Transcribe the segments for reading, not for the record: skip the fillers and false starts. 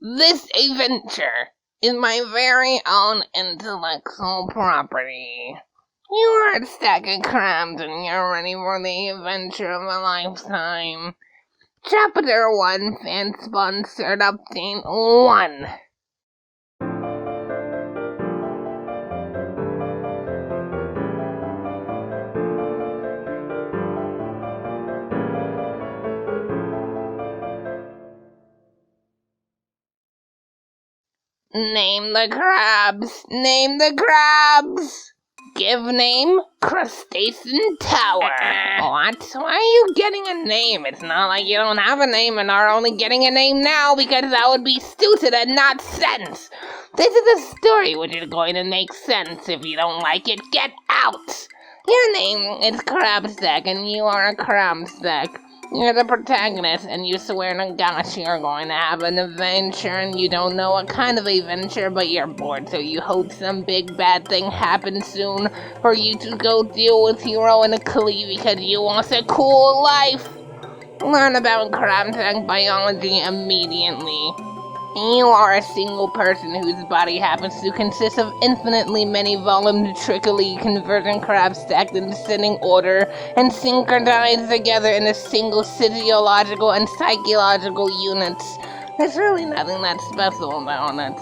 This adventure is my very own intellectual property. You are a stack of crabs and you're ready for the adventure of a lifetime. Chapter 1 fan-sponsored update 1. Name the crabs! Name the crabs! Give name, Crustacean Tower. What? Why are you getting a name? It's not like you don't have a name and are only getting a name now because that would be stupid and not sense. This is a story which is going to make sense. If you don't like it, get out. Your name is Crabstack and you are a Crabstack. You're the protagonist, and you swear to gosh you're going to have an adventure, and you don't know what kind of adventure, but you're bored, so you hope some big bad thing happens soon for you to go deal with Hero and Achilles because you want a cool life. Learn about crab-tank biology immediately. You are a single person whose body happens to consist of infinitely many voluntarily convergent crabs stacked in descending order and synchronized together in a single physiological and psychological units. There's really nothing that special about it.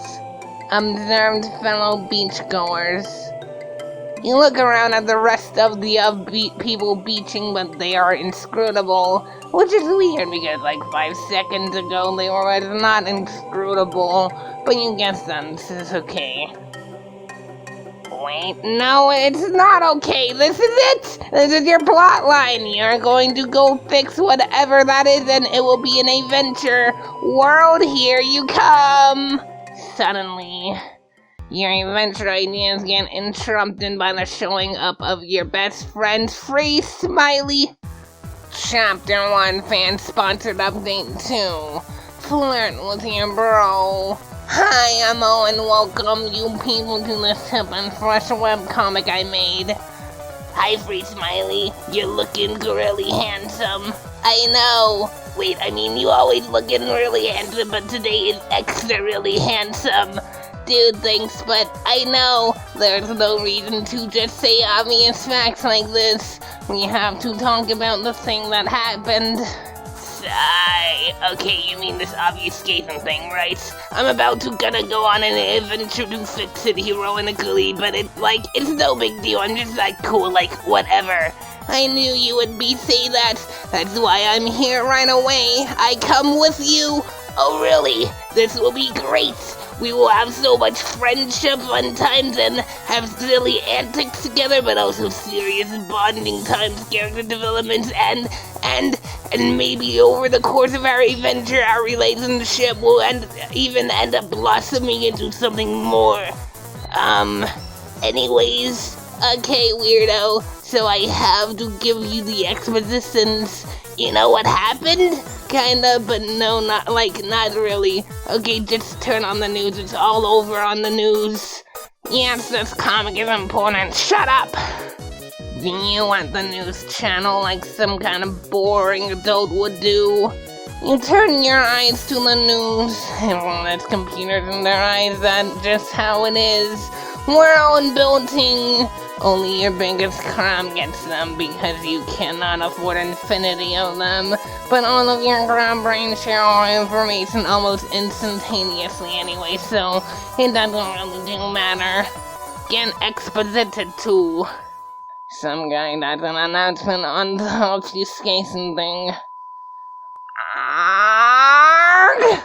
Observed fellow beachgoers. You look around at the rest of the people beaching, but they are inscrutable, which is weird because like 5 seconds ago they were not inscrutable, but you guess then this is okay. Wait, no, it's not okay. This is it. This is your plot line. You're going to go fix whatever that is and it will be an adventure. World, here you come. Suddenly, your adventure ideas get interrupted by the showing up of your best friend's free smiley. Chapter 1 fan-sponsored update 2. Flirt with your bro. Hi, I'm Mo and welcome you people to this hip and fresh webcomic I made. Hi, free smiley. You're looking really handsome. I know. Wait, I mean you always looking really handsome, but today is extra really handsome. Dude, thanks, but I know there's no reason to just say obvious facts like this. We have to talk about the thing that happened. Sigh. Okay, you mean this obfuscation thing, right? I'm about to gonna go on an adventure to fix it, Hero and Achilles, but it's no big deal. I'm just cool, whatever. I knew you would say that. That's why I'm here right away. I come with you. Oh, really? This will be great. We will have so much friendship, fun times, and have silly antics together, but also serious bonding times, character developments, and maybe over the course of our adventure, our relationship will even end up blossoming into something more. Anyways, okay, weirdo, so I have to give you the expositions. You know what happened? Kinda, but no, not really. Okay, just turn on the news, it's all over on the news. Yes, this comic is important, shut up! Do you want the news channel like some kind of boring adult would do? You turn your eyes to the news, everyone has computers in their eyes, that's just how it is. We're all building. Only your biggest crab gets them because you cannot afford infinity of them. But all of your crab brains share all information almost instantaneously anyway, so it doesn't really do matter. Get exposited to. Some guy does an announcement on the obfuscation thing. Arrgh!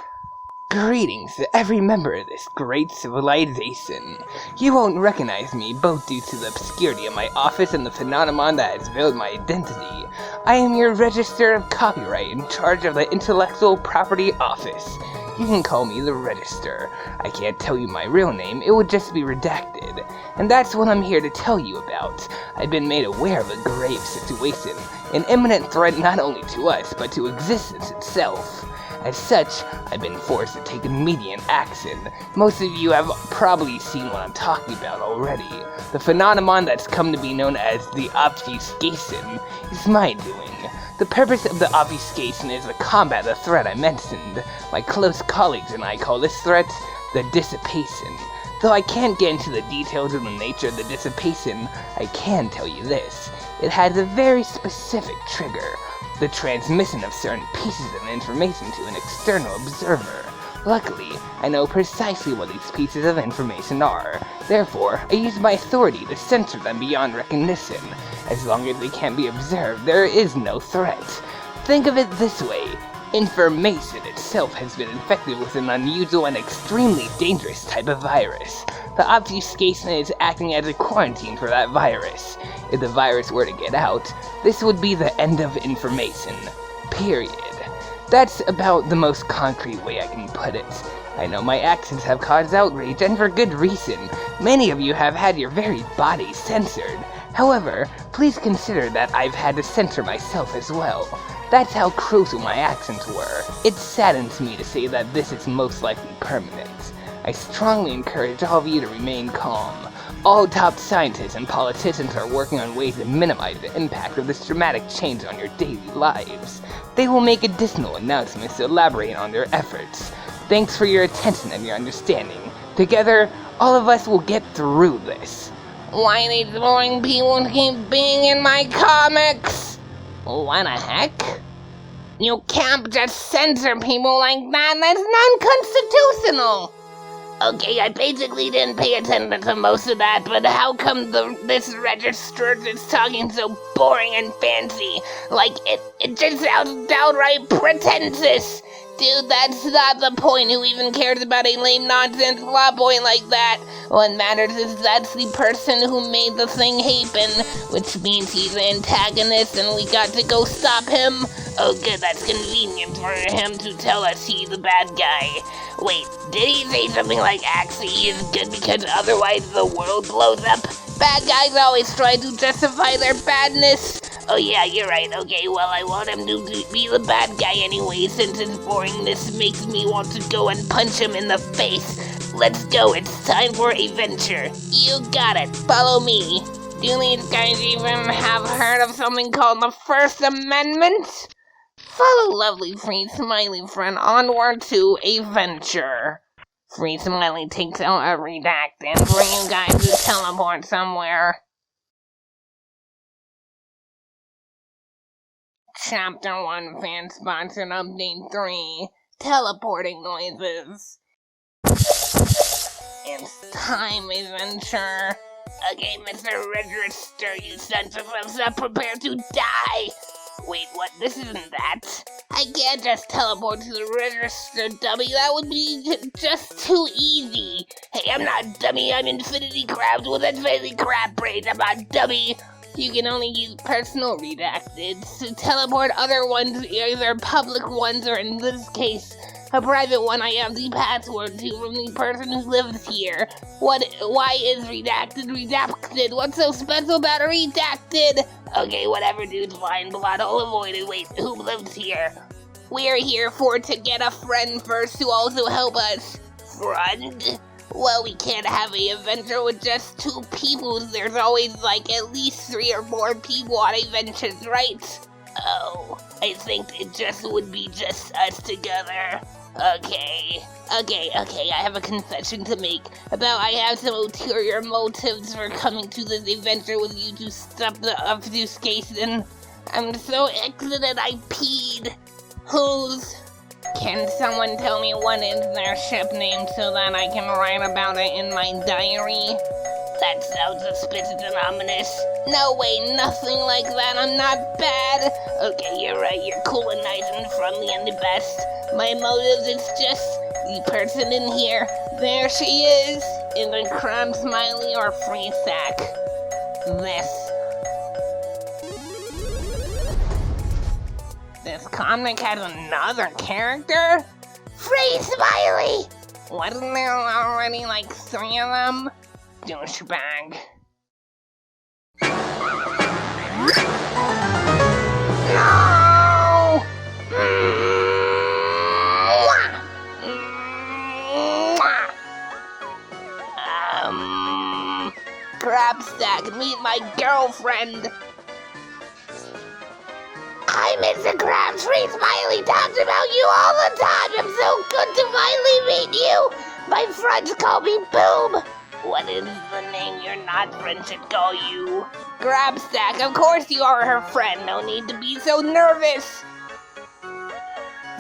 Greetings to every member of this great civilization. You won't recognize me, both due to the obscurity of my office and the phenomenon that has veiled my identity. I am your Register of Copyright in charge of the Intellectual Property Office. You can call me the Register. I can't tell you my real name, it would just be redacted. And that's what I'm here to tell you about. I've been made aware of a grave situation, an imminent threat not only to us, but to existence itself. As such, I've been forced to take immediate action. Most of you have probably seen what I'm talking about already. The phenomenon that's come to be known as the obfuscation is my doing. The purpose of the obfuscation is to combat the threat I mentioned. My close colleagues and I call this threat the dissipation. Though I can't get into the details of the nature of the dissipation, I can tell you this. It has a very specific trigger, the transmission of certain pieces of information to an external observer. Luckily, I know precisely what these pieces of information are. Therefore, I use my authority to censor them beyond recognition. As long as they can't be observed, there is no threat. Think of it this way. Information itself has been infected with an unusual and extremely dangerous type of virus. The obfuscation is acting as a quarantine for that virus. If the virus were to get out, this would be the end of information. Period. That's about the most concrete way I can put it. I know my actions have caused outrage, and for good reason. Many of you have had your very bodies censored. However, please consider that I've had to censor myself as well. That's how crucial my actions were. It saddens me to say that this is most likely permanent. I strongly encourage all of you to remain calm. All top scientists and politicians are working on ways to minimize the impact of this dramatic change on your daily lives. They will make additional announcements to elaborate on their efforts. Thanks for your attention and your understanding. Together, all of us will get through this. Why these boring people keep being in my comics? What the heck? You can't just censor people like that. That's non-constitutional. Okay, I basically didn't pay attention to most of that, but how come this register is talking so boring and fancy? Like, it just sounds downright pretentious. Dude, that's not the point. Who even cares about a lame nonsense plot point like that? What matters is that's the person who made the thing happen, which means he's the antagonist and we got to go stop him. Oh good, that's convenient for him to tell us he's the bad guy. Wait, did he say something like actually he is good because otherwise the world blows up? Bad guys always try to justify their badness. Oh yeah, you're right. Okay, well I want him to be the bad guy anyway, since his boringness makes me want to go and punch him in the face. Let's go, it's time for a venture. You got it, follow me. Do these guys even have heard of something called the First Amendment? Follow lovely Free Smiley friend onward to a venture. Free Smiley takes out a redacted for you guys to teleport somewhere. Chapter 1 fan sponsored update 3. Teleporting noises. It's time, adventure. Okay, Mr. РыЖрсьтер, you sons of a prepare to die. Wait, what? This isn't that. I can't just teleport to the РыЖрсьтер, dummy. That would be just too easy. Hey, I'm not dummy. I'm Infinity Crabs with Infinity Crab Brains. I'm not dummy. You can only use personal redacteds to teleport other ones, either public ones or in this case, a private one I have the password to from the person who lives here. Why is redacted? What's so special about a redacted? Okay, whatever, dude, fine, plot hole avoided. Wait, who lives here? We're here to get a friend first to also help us. Friend? Well, we can't have an adventure with just 2 people. There's always like at least 3 or 4 people on adventures, right? Oh, I think it just would be just us together. Okay, I have a confession to make. I have some ulterior motives for coming to this adventure with you to stop the obfuscation. I'm so excited I peed. Whose? Can someone tell me what is their ship name so that I can write about it in my diary? That sounds suspicious and ominous. No way, nothing like that, I'm not bad. Okay, you're right, you're cool and nice and friendly and the best. My motives is just the person in here. There she is, in the crab smiley or free sack. This comic has another character? Free Smiley! Wasn't there already like 3 of them? Douchebag. No! Crab Stack, meet my girlfriend. I Hi, Mr. Krabs. FreeSmiley talks about you all the time. I'm so good to finally meet you. My friends call me Boom. What is the name your not friends should call you? Grabstack. Of course you are her friend. No need to be so nervous.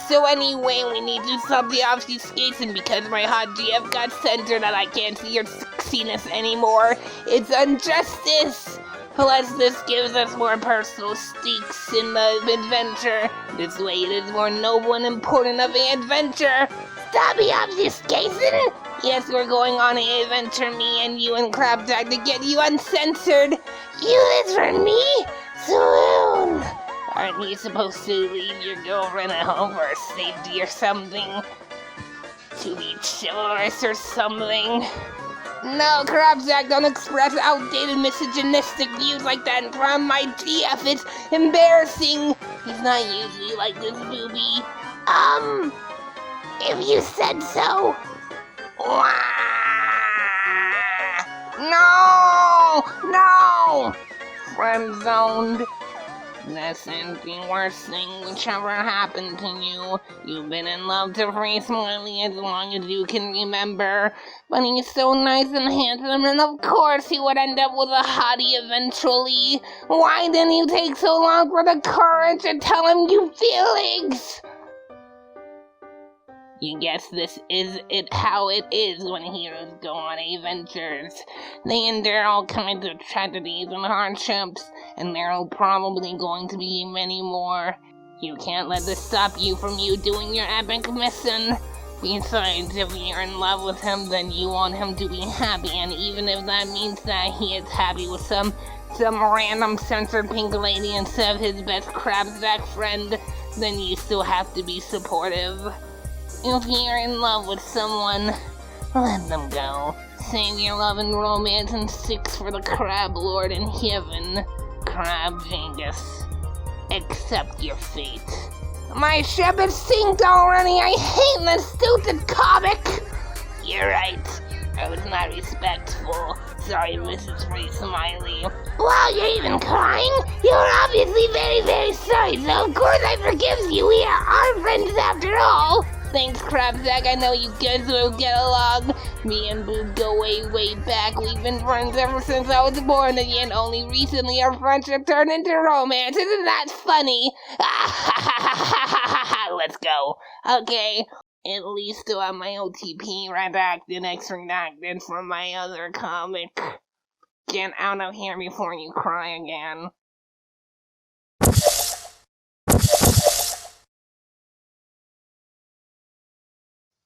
So anyway, we need to stop the obfuscation because my hot GF got censored and I can't see your sexiness anymore. It's injustice. Plus, this gives us more personal stakes in the adventure. This way it is more noble and important of an adventure. Stop the obfuscation! Yes, we're going on an adventure, me and you and Crabjack, to get you uncensored. You this for me? Soon. Aren't you supposed to leave your girlfriend at home for safety or something? To be chivalrous or something? No, Crabjack, don't express outdated misogynistic views like that in front of my GF. It's embarrassing. He's not usually like this, booby. If you said so. No! Friend zoned. That's the worst thing which ever happened to you. You've been in love to FreeSmiley as long as you can remember. But he's so nice and handsome, and of course he would end up with a hottie eventually. Why didn't you take so long for the courage to tell him your feelings? You guess this is how it is when heroes go on adventures. They endure all kinds of tragedies and hardships, and there are probably going to be many more. You can't let this stop you from doing your epic mission. Besides, if you're in love with him, then you want him to be happy, and even if that means that he is happy with some random censored pink lady instead of his best Crabjack friend, then you still have to be supportive. If you're in love with someone, let them go. Save your love and romance and stick for the Crab Lord in heaven. Crabjangus, accept your fate. My ship is synced already. I hate this stupid comic. You're right. I was not respectful. Sorry, Mrs. FreeSmiley. Wow, you're even crying? You're obviously very, very sorry, so of course I forgive you. We are friends after all. Thanks, Crabjack. I know you guys will get along. Me and Boob go way, way back. We've been friends ever since I was born, and yet only recently our friendship turned into romance. Isn't that funny? Let's go. Okay. At least still have my OTP redacted, X-redacted from my other comic. Get out of here before you cry again.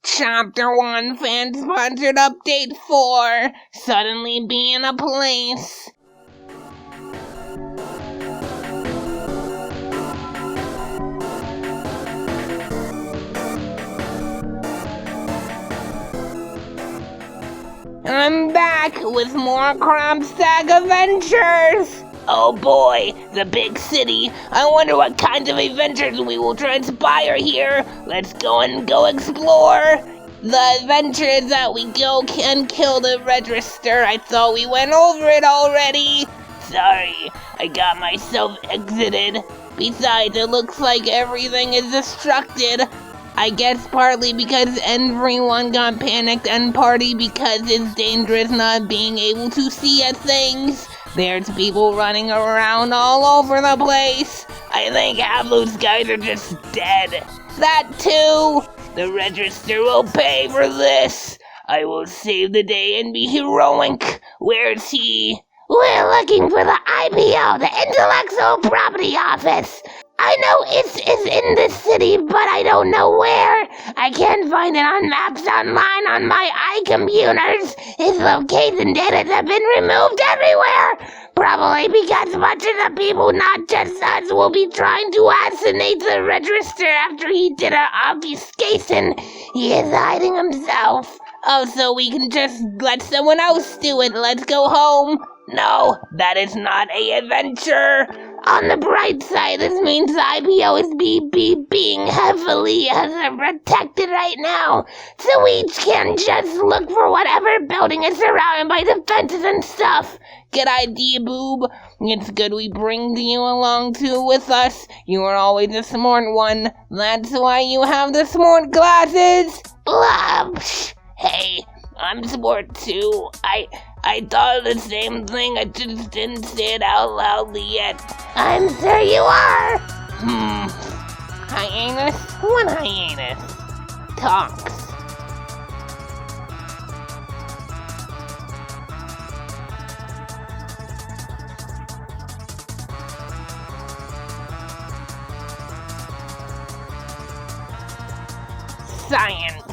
Chapter 1 fan-sponsored update 4. Suddenly be in a place. I'm back with more Crabstack adventures! Oh boy, the big city. I wonder what kinds of adventures we will transpire here. Let's go explore. The adventure is that we go and kill the register. I thought we went over it already. Sorry, I got myself exited. Besides, it looks like everything is destructed. I guess partly because everyone got panicked and partly because it's dangerous not being able to see things. There's people running around all over the place. I think half those guys are just dead. That too. The register will pay for this. I will save the day and be heroic. Where's he? We're looking for the IPO, the Intellectual Property Office. I know it is in this city, but I don't know where. I can't find it on maps online on my iComputers. Its location data have been removed everywhere. Probably because much of the people, not just us, will be trying to assassinate the register after he did an obfuscation. He is hiding himself. Oh, so we can just let someone else do it. Let's go home. No, that is not an adventure. On the bright side, this means IPO is being heavily protected right now, so we can just look for whatever building is surrounded by defenses and stuff. Good idea, Boob. It's good we bring you along too with us. You are always a smart one. That's why you have the smart glasses. Blah. Hey, I'm smart too. I thought the same thing, I just didn't say it out loudly yet. I'm sure you are. Hyenas? What hyenas? Talks. Science.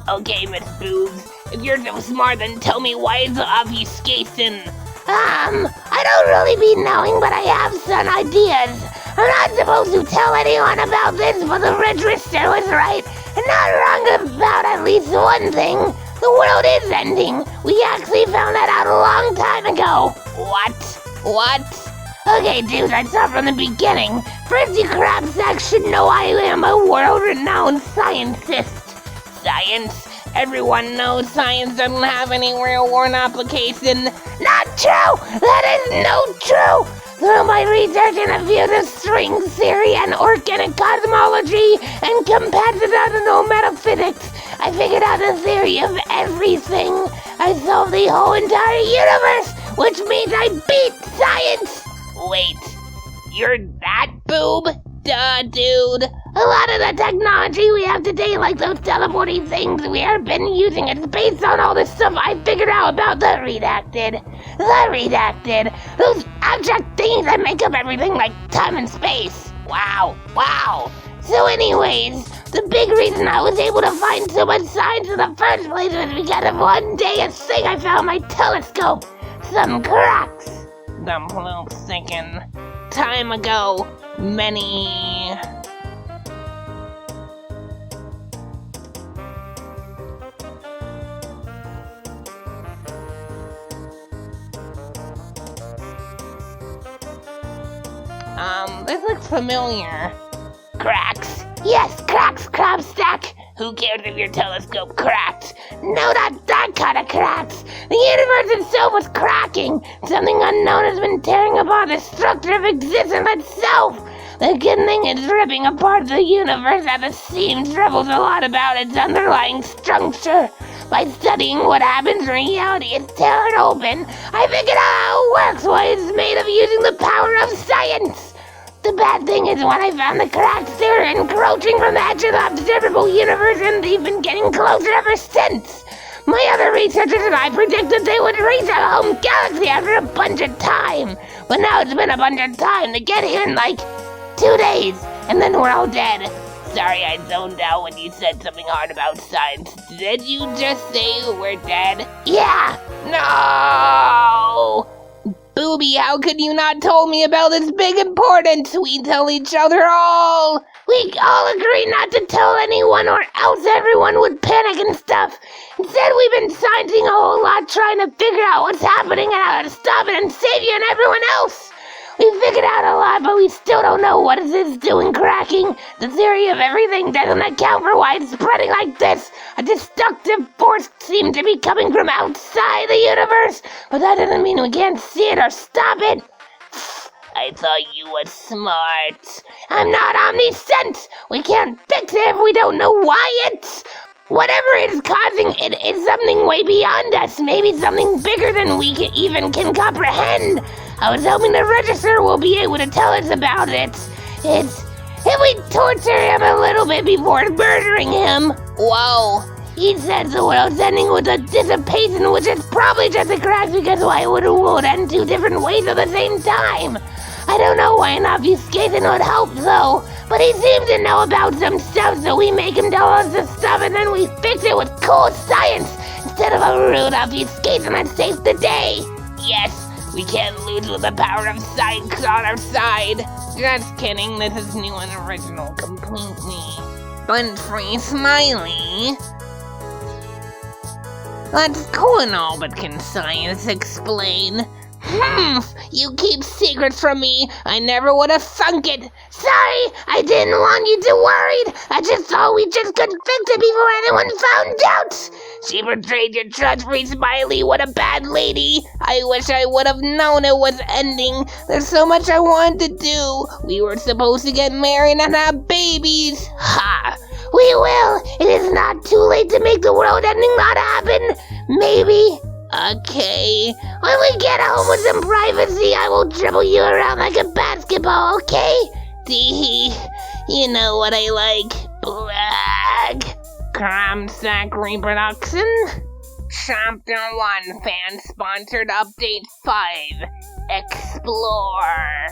Okay, Miss Boobs. If you're so smart, then tell me why it's obfuscation. I don't really be knowing, but I have some ideas. I'm not supposed to tell anyone about this, but the Рở낳σ낳was right, and not wrong about at least one thing. The world is ending. We actually found that out a long time ago. What? Okay, dudes, I'd start from the beginning. First, you crapsack should know I am a world-renowned scientist. Science? Everyone knows science doesn't have any real-world application. Not true! That is no true! Through my research in the field of string theory and organic cosmology and computational metaphysics, I figured out the theory of everything. I solved the whole entire universe, which means I beat science! Wait, you're that boob? Duh, dude. A lot of the technology we have today, like those teleporting things we have been using, it's based on all the stuff I figured out about the redacted. Those abstract things that make up everything like time and space. Wow. So anyways, the big reason I was able to find so much science in the first place was because of one day a thing I found in my telescope. Some cracks. The blue second time ago, many... this looks familiar. Cracks? Yes, cracks, crabstack. Who cares if your telescope cracked? No, not that kind of cracks. The universe itself was cracking. Something unknown has been tearing apart the structure of existence itself. The good thing is ripping apart the universe at the seams reveals a lot about its underlying structure. By studying what happens in reality, it's tearing open. I figured out how it works, why it's made of using the power of science. The bad thing is when I found the cracks, they were encroaching from the edge of the observable universe, and they've been getting closer ever since. My other researchers and I predicted they would reach our home galaxy after a bunch of time. But now it's been a bunch of time to get here in like 2 days, and then we're all dead. Sorry, I zoned out when you said something hard about science. Did you just say we're dead? Yeah. No! Booby, how could you not told me about this big importance? We tell each other all. We all agree not to tell anyone or else everyone would panic and stuff. Instead, we've been sciencing a whole lot trying to figure out what's happening and how to stop it and save you and everyone else. We figured out a lot, but we still don't know what it is doing cracking. The theory of everything doesn't account for why it's spreading like this. A destructive force seems to be coming from outside the universe, but that doesn't mean we can't see it or stop it. I thought you were smart. I'm not omniscient. We can't fix it if we don't know why it's... Whatever is causing it is something way beyond us, maybe something bigger than we even can comprehend. I was hoping the register will be able to tell us about it. If we torture him a little bit before murdering him. Whoa. He says the world's ending with a dissipation, which is probably just a crash because why would a world end 2 different ways at the same time? I don't know why an obfuscation would help though, but he seems to know about some stuff, so we make him tell us the stuff and then we fix it with cool science instead of a rude obfuscation that saves the day. Yes, we can't lose with the power of science on our side. Just kidding, this is new and original completely. But free smiley. That's cool and all, but can science explain? You keep secrets from me. I never would have thunk it. Sorry, I didn't want you to worry. I just thought we just could fix it before anyone found out. She betrayed your trust, Smiley. What a bad lady. I wish I would have known it was ending. There's so much I wanted to do. We were supposed to get married and have babies. Ha! We will. It is not too late to make the world ending not happen. Maybe. Okay. When we get home with some privacy, I will dribble you around like a basketball, okay? Tee, you know what I like. Brag. Crumsack Reproduction. Chapter 1, fan-sponsored update 5. Explore.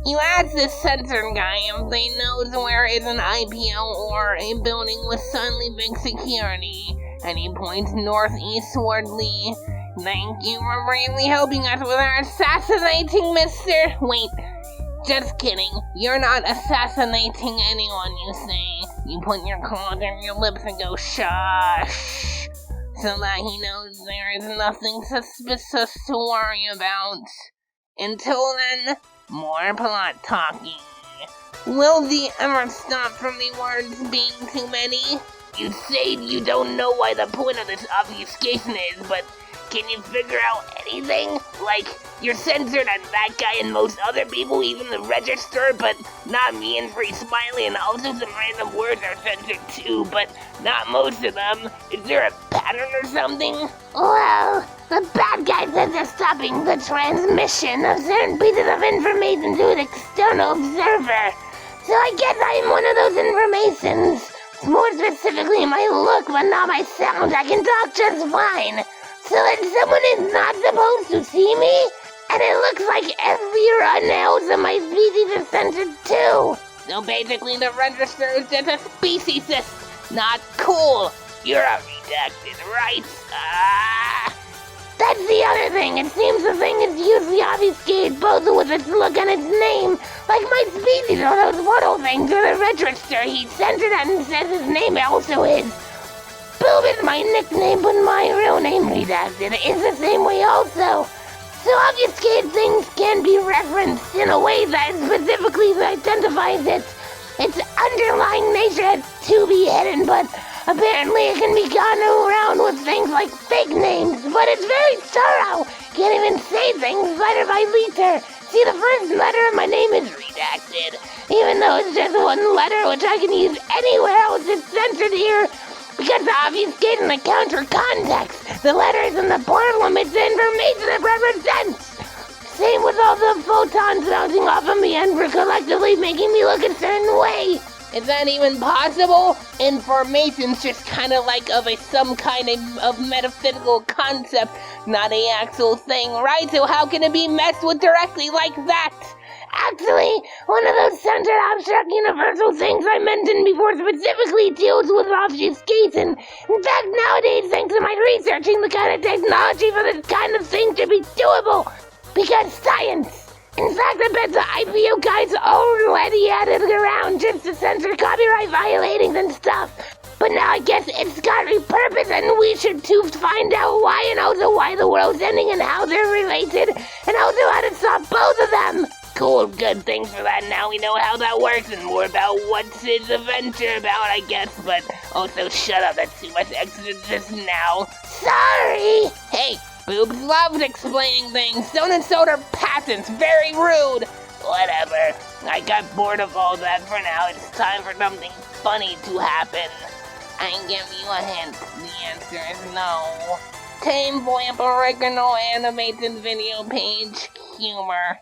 You ask the sensor guy if they knows where is an IPO or a building with suddenly big security, and he points northeastwardly. Thank you for bravely helping us with our assassinating, mister. Wait, just kidding. You're not assassinating anyone, you say. You put your claw on your lips and go shush, so that he knows there is nothing suspicious to worry about. Until then, more plot talking. Will the ever stop from the words being too many? You say you don't know why the point of this obfuscation is, but can you figure out anything? Like, you're censored and that guy and most other people, even the register, but not me and FrostyMac, and also some random words are censored too, but not most of them. Is there a pattern or something? Well, the bad guy says they're stopping the transmission of certain pieces of information to an external observer. So I guess I'm one of those informations. More specifically my look, but not my sound. I can talk just fine. So that someone is not supposed to see me? And it looks like every else of my species is censored too. So basically the register is just a speciesist. Not cool. You're a redacted, right? That's the other thing. It seems the thing is usually obfuscated both with its look and its name. Like my species or those portal things or the register. He censored that and says his name also is. Boob is my nickname, but my real name redacted is the same way also. So obfuscated things can be referenced in a way that specifically identifies it. Its underlying nature has to be hidden, but apparently it can be gotten around with things like fake names, but it's very thorough. Can't even say things letter by letter. See, the first letter of my name is redacted. Even though it's just one letter, which I can use anywhere else, it's censored here. Because the obfuscating the counter context, the letters in the portal emits the information it represents. Same with all the photons bouncing off of me and collectively making me look a certain way. Is that even possible? Information's just kind of like some kind of metaphysical concept, not an actual thing, right? So how can it be messed with directly like that? Actually, one of those centered abstract universal things I mentioned before specifically deals with obfuscation. In fact, nowadays, thanks to my researching, the kind of technology for this kind of thing should be doable. Because science. In fact, I bet the IPO guys already had it around just to censor copyright violations and stuff. But now I guess it's got repurposed and we should too find out why and also why the world's ending and how they're related and also how to stop both of them. Cool, good, thanks for that. Now we know how that works and more about what's his adventure about, I guess. But also, shut up, that's too much exposition now. Sorry! Hey, Boobs loves explaining things. Don't insult her patents, very rude. Whatever, I got bored of all that for now. It's time for something funny to happen. I can give you a hint. The answer is no. TAIMVOIP original animated video page humor.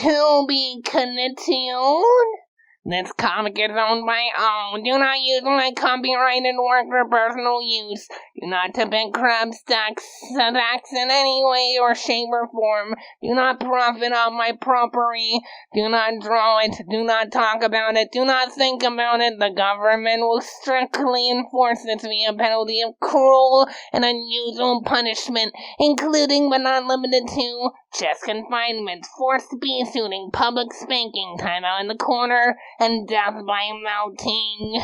to be continued. This comic is owned by all. Do not use my copyrighted work for personal use. Do not depict crab stacks in any way or shape or form. Do not profit off my property. Do not draw it. Do not talk about it. Do not think about it. The government will strictly enforce this via penalty of cruel and unusual punishment, including but not limited to chest confinement, forced bee-suiting, public spanking, time out in the corner, and death by melting.